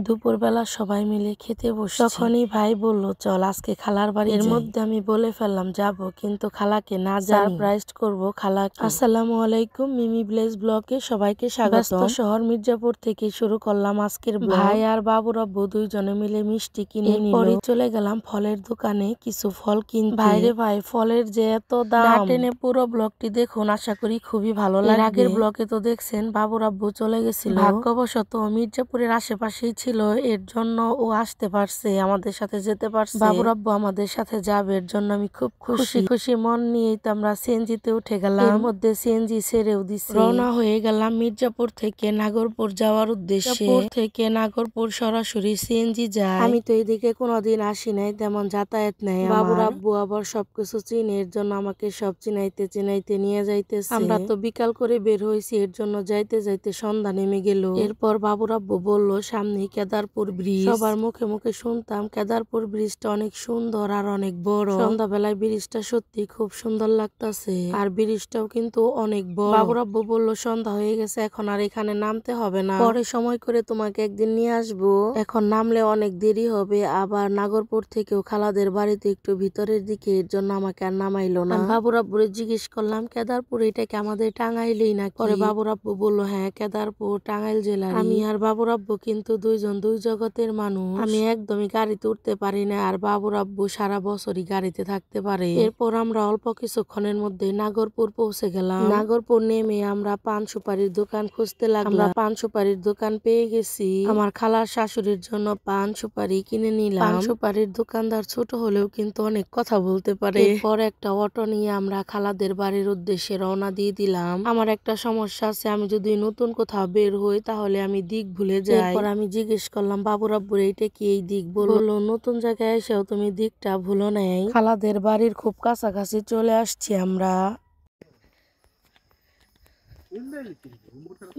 দুপুরবেলা সবাই মিলে খেতে বসছি। তখনই ভাই বলল, চল আজকে খালার বাড়ি। এর মধ্যে আমি বলে ফেললাম যাব, কিন্তু খালাকে না সারপ্রাইজ করব খালাকে। আসসালামু আলাইকুম, মিমি ভিলেজ ব্লগে সবাইকে স্বাগত। ব্যস্ত শহর মির্জাপুর থেকে শুরু করলাম আজকের ব্লগ। ভাই আর বাবুর আব্বু দুইজনে মিলে মিষ্টি কিনে নিল। পরে চলে গেলাম ফলের দোকানে কিছু ফল কিনতে। ভাইরে ভাই, ফলের যে এত দাম, টেনে পুরো ব্লগটি দেখুন, আশা করি খুবই ভালো লাগবে। আগের ব্লগে তো দেখছেন বাবুর আব্বু চলে গেছিল, ভাগ্যবশত মির্জাপুরের আশেপাশেই ছিল, এর জন্য ও আসতে পারছে, আমাদের সাথে যেতে পারছে। বাবুর আব্বু আমাদের সাথে যাবে, এর জন্য আমি খুব খুশি খুশি মন নিয়েই তো আমরা সিএনজিতে উঠে গেলাম। এর মধ্যে সিএনজি ছেড়েও দিছে। রওনা হয়ে গেলাম মির্জাপুর থেকে নাগরপুর যাওয়ার উদ্দেশ্যে। থেকে নাগরপুর সরাসরি সিএনজি যায়। আমি তো এইদিকে কোনোদিন আসি নাই, তেমন যাতায়াত নাই। বাবুর আব্বু আবার সবকিছু চিনে, এর জন্য আমাকে সব চিনাইতে চিনাইতে নিয়ে যাইতেছে। আমরা তো বিকাল করে বের হয়েছি, এর জন্য যাইতে যাইতে সন্ধ্যা নেমে গেল। এরপর বাবুর আব্বু বলল সামনে কেদারপুর ব্রিজ। সবার মুখে মুখে শুনতাম কেদারপুর ব্রিজটা অনেক সুন্দর আর অনেক বড়। সন্ধ্যাবেলায় ব্রিজটা সত্যি খুব সুন্দর লাগতাছে, আর ব্রিজটাও কিন্তু অনেক বড়। বাবুর আব্বু বলল সন্ধ্যা হয়ে গেছে, এখন আর এখানে নামতে হবে না, পরে সময় করে তোমাকে একদিন নিয়ে আসবো, এখন নামলে অনেক দেরি হবে। আবার নাগরপুর থেকেও খালাদের বাড়িতে একটু ভিতরের দিকে, এর জন্য আমাকে আর নামাইলো না। বাবুর আব্বুরে জিজ্ঞেস করলাম কেদারপুর এটা কি আমাদের টাঙ্গাইলেই নাকি? পরে বাবুর আব্বু বললো হ্যাঁ, কেদারপুর টাঙ্গাইল জেলার। আমি আর বাবুর আব্বু কিন্তু দুইজন দুই জগতের মানুষ। আমি একদমই গাড়িতে উঠতে পারি না, আর বাবুর আব্বু সারা বছরই গাড়িতে থাকতে পারে। এরপর আমরা অল্প কিছুক্ষণের মধ্যে নাগরপুর পৌঁছে গেলাম। নাগরপুর নেমে আমরা পান সুপারির দোকান খুঁজতে লাগলাম। পান সুপারির দোকান পেয়ে গেছি। আমার খালার শাশুড়ির জন্য পান সুপারি কিনে নিলাম। পান সুপারির দোকানদার ছোট হলেও কিন্তু অনেক কথা বলতে পারে। এরপর একটা অটো নিয়ে আমরা খালাদের বাড়ির উদ্দেশ্যে রওনা দিয়ে দিলাম। আমার একটা সমস্যা আছে, আমি যদি নতুন কোথাও বের হই তাহলে আমি দিক ভুলে যাই। এরপর আমি জিজ্ঞেস করলাম বাবুর আব্বুর এইটা কি এই দিক? বললো নতুন জায়গায় এসেও তুমি দিকটা ভুলো নাই। খালাদের বাড়ির খুব কাছাকাছি চলে আসছি আমরা।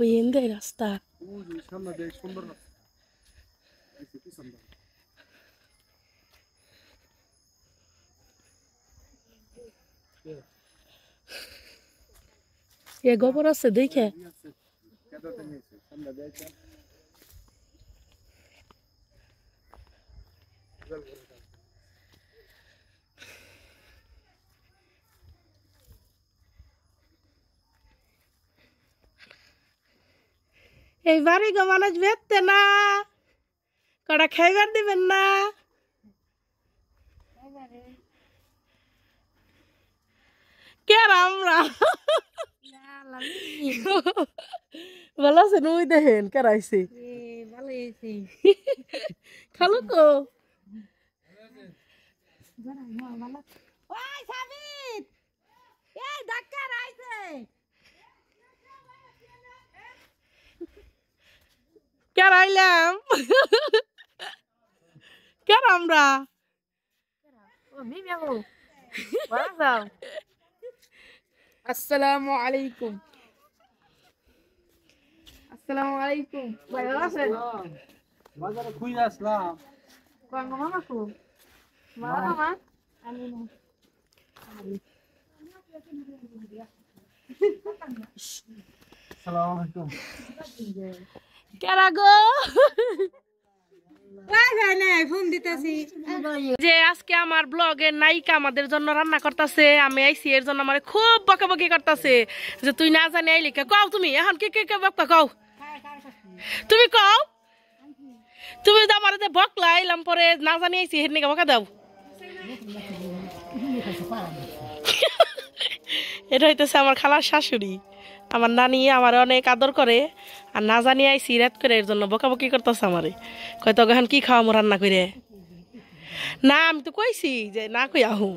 ওই এন্দাই রাস্তা। এ গোবর আছে দেখে। এই বাড়ি গো মানুষ বেচতে না, কটা খাইবার দিবেন না? কে আমরা ভালো আছেন? ওই দেখেন কারাইছে খালো কো কেরাইলাম কেন আমরা আসসালামু আলাইকুম। আসসালামু আলাইকুম। ভালো আছেন? বাজারে খুঁজে আসলাম। কোন মামা কো? মামা আমি না। আসসালামু আলাইকুম। কেরা গো ফোন দিতেছি যে আজকে আমার ব্লগের নায়িকা আমাদের জন্য রান্না করতেছে। আমি আইছি, এর জন্য আমার খুব বকাবকি করতেছে যে তুই না জানি আইলি কে? কও তুমি এখন কে কে কে বকা কও, তুমি কও। তুমি তো আমার বকলা আইলাম, পরে না জানি আইছি হের নিকে বকা দাও। এটা হইতেছে আমার খালার শাশুড়ি, আমার নানি আমার অনেক আদর করে, আর না জানি আইসি রাত করে, এর জন্য বকাবকি করতেছে আমারে। কয় তো এখন কি খাওয়ামো রান্না করে? না আমি তো কইছি যে না কই আহু।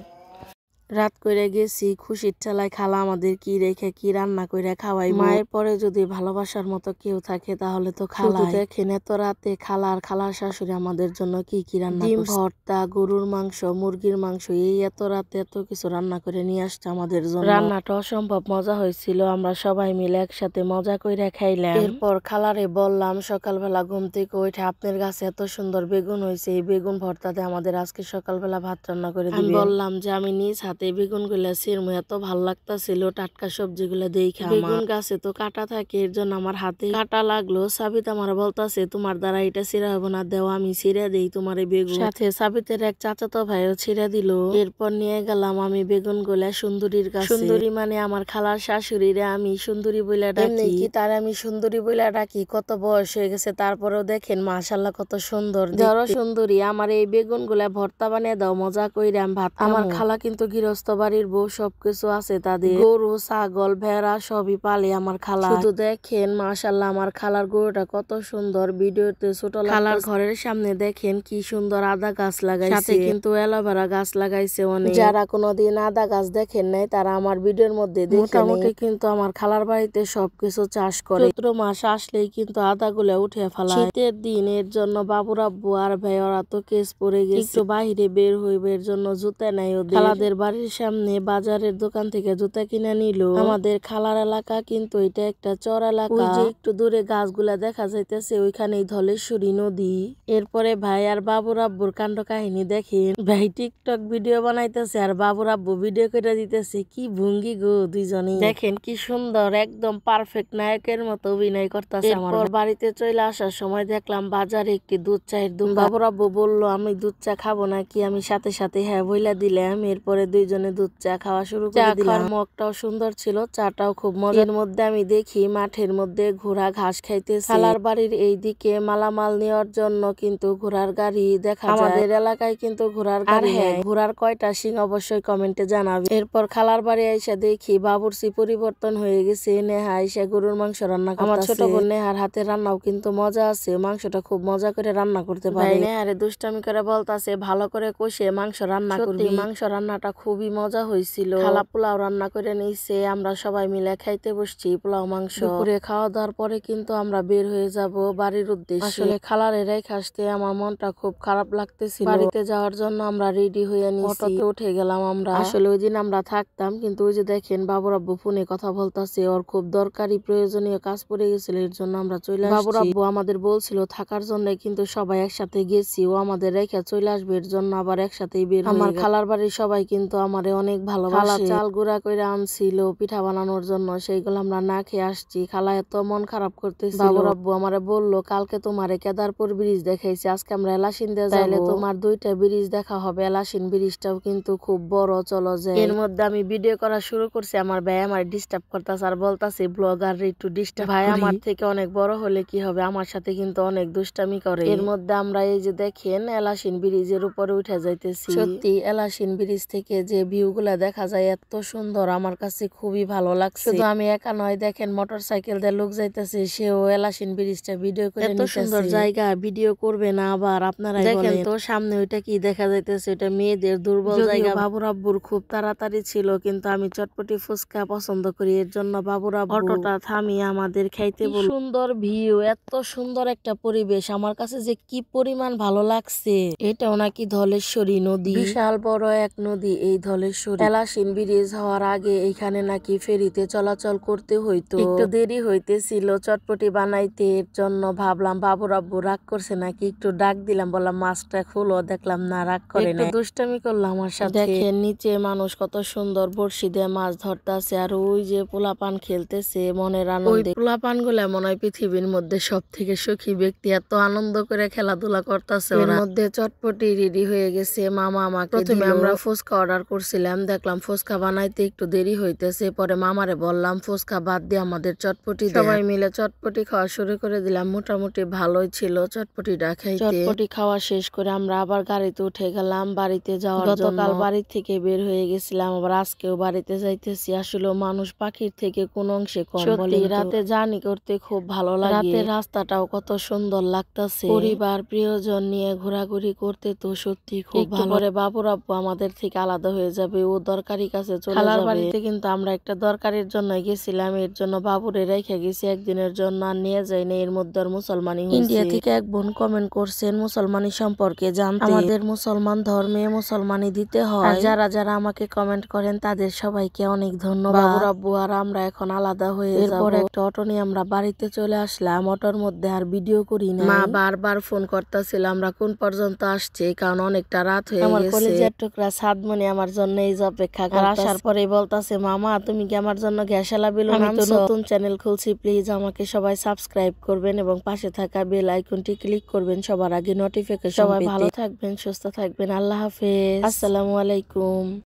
রাত কইরা গেছি, খুশির ঠেলায় খালা আমাদের কি রেখে কি রান্না কইরা খাওয়াই। মায়ের পরে যদি ভালোবাসার মতো কেউ থাকে তাহলে তো খালা। দেখেন এত রাতে খালা আর খালার শাশুড়ি আমাদের জন্য কি কি রান্না করছে। ডিম ভর্তা, গরুর মাংস, মুরগির মাংস, এই এত রাতে এত কিছু রান্না করে নিয়ে আসছে আমাদের জন্য। রান্নাটা অসম্ভব মজা হয়েছিল, আমরা সবাই মিলে একসাথে মজা কইরা খাইলাম। এরপর খালারে বললাম সকালবেলা ঘুম থেকে উঠে আপনার গাছে এত সুন্দর বেগুন হয়েছে, এই বেগুন ভর্তাতে আমাদের আজকে সকালবেলা ভাত রান্না করে দিবেন। আমি বললাম যে আমি নিজ হাতে হাতে বেগুনগুলা ছিঁড়মু, এত ভালো লাগতাছিল টাটকা সবজিগুলা দেখে। বেগুন গাছে তো কাটা থাকে, এর জন্য আমার হাতে কাটা লাগলো। সাবিত আমার বলতাছে তোমার দ্বারা এটা ছিঁড়া হবে না, দেও আমি ছিঁড়ে দেই তোমার এই বেগুন। সাথে সাবিতের এক চাচাতো ভাইও ছিঁড়ে দিল। এরপর নিয়ে গেলাম আমি বেগুন গুলা সুন্দরীর কাছে। সুন্দরী মানে আমার খালার শাশুড়িরে আমি সুন্দরী বইলা ডাকি। কি তার আমি সুন্দরী বইলা ডাকি, কত বয়স হয়ে গেছে তারপরেও দেখেন মাশাআল্লাহ কত সুন্দর। ধরো সুন্দরী, আমার এই বেগুন গুলা ভর্তা বানিয়ে দাও, মজা কইরা আমি ভাত খাবো। আমার খালা কিন্তু গৃহস্থ বাড়ির বউ, সবকিছু আছে তাদের, গরু ছাগল ভেড়া সবই পালে আমার খালা। শুধু দেখেন মাশাআল্লাহ আমার খালার গরুটা কত সুন্দর। ভিডিওতে ছোট খালার ঘরের সামনে দেখেন কি সুন্দর আদা গাছ লাগাইছে, সাথে কিন্তু অ্যালোভেরা গাছ লাগাইছে অনেক। যারা কোনোদিন আদা গাছ দেখেন নাই তারা আমার ভিডিওর মধ্যে দেখেন। মোটামুটি কিন্তু আমার খালার বাড়িতে সবকিছু চাষ করে। চৈত্র মাস আসলেই কিন্তু আদা গুলা উঠে ফেলায়। শীতের দিন, এর জন্য বাবুর আব্বু আর ভাই ওরা তো কেস পড়ে গেছে, একটু বাহিরে বের হইবে, এর জন্য জুতা নাই ওদের। খালাদের বাড়ির সামনে বাজারের দোকান থেকে জুতা কিনে নিল। আমাদের খালার এলাকা কিন্তু এটা একটা চর এলাকা। ওই যে একটু দূরে গাছগুলা দেখা যাইতেছে, ওইখানেই ধলেশ্বরী নদী। এরপরে ভাই আর বাবুর আব্বুর কাণ্ড কাহিনী দেখেন। ভাই টিকটক ভিডিও বানাইতেছে আর বাবুর আব্বু ভিডিও করে দিতেছে। কি ভঙ্গি গো দুইজনে, দেখেন কি সুন্দর, একদম পারফেক্ট নায়কের মতো অভিনয় করতেছে। এরপর বাড়িতে চলে আসার সময় দেখলাম বাজারে একটি দুধ চায়ের দোকান। বাবুর আব্বু বললো আমি দুধ চা খাবো নাকি, আমি সাথে সাথে হ্যাঁ বইলা দিলাম। এরপরে দুইজনে দুধ চা খাওয়া শুরু করে দিলাম। মগটাও সুন্দর ছিল, চাটাও খুব মজার। মধ্যে আমি দেখি মাঠের মধ্যে ঘোড়া ঘাস খাইতেছে। খালার বাড়ির এই দিকে মালামাল নেওয়ার জন্য কিন্তু ঘোড়ার গাড়ি দেখা যায়। আমাদের এলাকায় কিন্তু ঘোড়ার গাড়ি, হ্যাঁ ঘোড়ার কয়টা সিং অবশ্যই কমেন্টে জানাবে। এরপর খালার বাড়ি আইসা দেখি বাবুর্চি পরিবর্তন হয়ে গেছে। নেহা আইসা গরুর মাংস রান্না করতেছে। আমার ছোট বোন নেহার হাতের রান্নাও কিন্তু মজা আছে, মাংসটা খুব মজা করে রান্না করতে পারে। নেহারে দুষ্টামি করে বলতাছে ভালো করে কষে মাংস রান্না করবি। মাংস রান্নাটা খুবই মজা হয়েছিল। খালা পোলাও রান্না করে নিছে, আমরা সবাই মিলে খাইতে বসছি পোলাও মাংস। দুপুরে খাওয়া দাওয়ার পরে কিন্তু আমরা বের হয়ে যাব বাড়ির উদ্দেশ্যে। আসলে খালারে রেখে আসতে আমার মনটা খুব খারাপ লাগতেছিল। বাড়িতে যাওয়ার জন্য আমরা রেডি হয়ে নিছি, অটোতে উঠে গেলাম আমরা। আসলে ওই দিন আমরা থাকতাম, কিন্তু ওই যে দেখেন বাবুর আব্বু ফোনে কথা বলতাছে, ওর খুব দরকারি প্রয়োজনীয় কাজ পড়ে গেছিল, এর জন্য আমরা চলে আসছি। বাবুর আব্বু আমাদের বলছিল থাকার জন্য, কিন্তু সবাই একসাথে গেছি, ও আমাদের রেখে চলে আসবে, এর জন্য আবার একসাথেই বের। আমার খালার বাড়ির সবাই কিন্তু আমারে অনেক ভালোবাসে। খালা চাল গুঁড়া করে আনছিল পিঠা বানানোর জন্য, সেইগুলো আমরা না খেয়ে আসছি। খালা এত মন খারাপ করতেছিল। বাবুর আব্বু আমারে বললো কালকে তোমারে কেদারপুর ব্রিজ দেখাইছি, আজকে আমরা এলাসিন দিয়ে যাইলে তোমার দুইটা ব্রিজ দেখা হবে। এলাসিন ব্রিজটাও কিন্তু খুব বড়, চলো যায়। এর মধ্যে আমি ভিডিও করা শুরু করছি, আমার ভাই আমার ডিস্টার্ব করতেছে আর বলতাছে ব্লগার একটু ডিস্টার্ব। ভাই আমার থেকে অনেক বড় হলে কি হবে, আমার সাথে কিন্তু অনেক দুষ্টামি করে। এর মধ্যে আমরা এই যে দেখেন এলাসিন ব্রিজের উপরে উঠে যাইতেছি। সত্যি এলাসিন ব্রিজ থেকে যে ভিউ গুলা দেখা যায় এত সুন্দর, আমার কাছে খুবই ভালো লাগছে। শুধু আমি একা নয়, দেখেন মোটর সাইকেল দিয়ে লোক যাইতেছে, সেও এলাসিন ব্রিজটা ভিডিও করে নিতেছে। এত সুন্দর জায়গা, ভিডিও করবে না আবার আপনারা দেখেন তো সামনে ওইটা কি দেখা যাইতেছে, এটা মেয়েদের দুর্বল জায়গা। বাবুর আব্বুর খুব তাড়াতাড়ি ছিল, কিন্তু আমি চটপটি ফুচকা পছন্দ করি, এর জন্য বাবুর আব্বু অটোটা থামিয়ে আমাদের খাইতে বলল। সুন্দর ভিউ, এত সুন্দর একটা পরিবেশ, আমার কাছে যে কি পরিমাণ ভালো লাগছে। এটাও নাকি ধলেশ্বরী নদী, বিশাল বড় এক নদী এই ধলেশ্বরী। এলাসিন ব্রিজ হওয়ার আগে এখানে নাকি ফেরিতে চলাচল করতে হইতো, একটু দেরি হইতেছিল চটপটি বানাইতে, এর জন্য ভাবলাম বাবুর আব্বু রাগ করছে নাকি, একটু ডাক দিলাম, বললাম মাছটা খুলো, দেখলাম না রাগ করে না, দুষ্টামি করলাম আমার সাথে। দেখেন নিচে মানুষ কত সুন্দর বড়শি দিয়ে মাছ ধরতেছে, আর ওই যে পোলাপান খেলতেছে মনের আনন্দে। পোলাপান গুলা মনে হয় পৃথিবীর মধ্যে সব থেকে সুখী ব্যক্তি, এত আনন্দ করে খেলাধুলা করতেছে। এর মধ্যে চটপটি রেডি হয়ে গেছে, মামা আমাকে প্রথমে আমরা ফুচকা অর্ডার করছিলাম, দেখলাম ফুচকা বানাইতে একটু দেরি হইতেছে, পরে মামারে বললাম ফুচকা বাদ দিয়ে আমাদের চটপটি। সবাই মিলে চটপটি খাওয়া শুরু করে দিলাম, মোটামুটি ভালোই ছিল চটপটিটা খাইতে। চটপটি খাওয়া শেষ করে আমরা আবার গাড়িতে উঠে গেলাম বাড়িতে যাওয়ার জন্য। গতকাল বাড়ি থেকে বের হয়ে গেছিলাম, আবার আজকেও বাড়িতে যাইতেছি। আসলে মানুষ পাখির থেকে কোন অংশে কম। সত্যি রাতে জার্নি করতে খুব ভালো লাগে, রাতের রাস্তাটাও কত সুন্দর লাগতেছে। পরিবার প্রিয়জন নিয়ে ঘোরাঘুরি করতে তো সত্যি খুব ভালো। পরে বাবুর আব্বু আমাদের থেকে আলাদা হয়ে যাবে, ও দরকারি কাছে চলে যাবে। বাড়িতে কিন্তু আমরা একটা দরকারের জন্য গেছিলাম, এর জন্য বাবুরে রেখে গেছি একদিনের জন্য, আর নিয়ে যাইনি। এর মধ্যে আর মুসলমানি হয়েছে। ইন্ডিয়া থেকে এক বোন কমেন্ট করছেন মুসলমানি সম্পর্কে জানতে। আমাদের মুসলমান ধর্মে মুসলমানি দিতে হয়। আর যারা যারা আমাকে কমেন্ট করেন তাদের সবাইকে অনেক ধন্যবাদ। বাবুর আব্বু আর আমরা এখন আলাদা হয়ে যাব। এরপর একটা অটো নিয়ে আমরা বাড়িতে চলে আসলাম, অটোর মধ্যে আর ভিডিও করি না। মা বারবার ফোন করতেছিল আমরা কোন পর্যন্ত আসছে, কারণ অনেকটা রাত হয়ে গেছে। আমার কলেজের টুকরা সাদমনি আমার আমার জন্য এই যে অপেক্ষা করে আসার পরে বলতাছে মামা তুমি কি আমার জন্য গ্যাসালা বেলুন আনছো? আমি তো নতুন চ্যানেল খুলছি, প্লিজ আমাকে সবাই সাবস্ক্রাইব করবেন এবং পাশে থাকা বেল আইকনটি ক্লিক করবেন সবার আগে নোটিফিকেশন পেতে। সবাই ভালো থাকবেন, সুস্থ থাকবেন, আল্লাহ হাফেজ, আসসালামু আলাইকুম।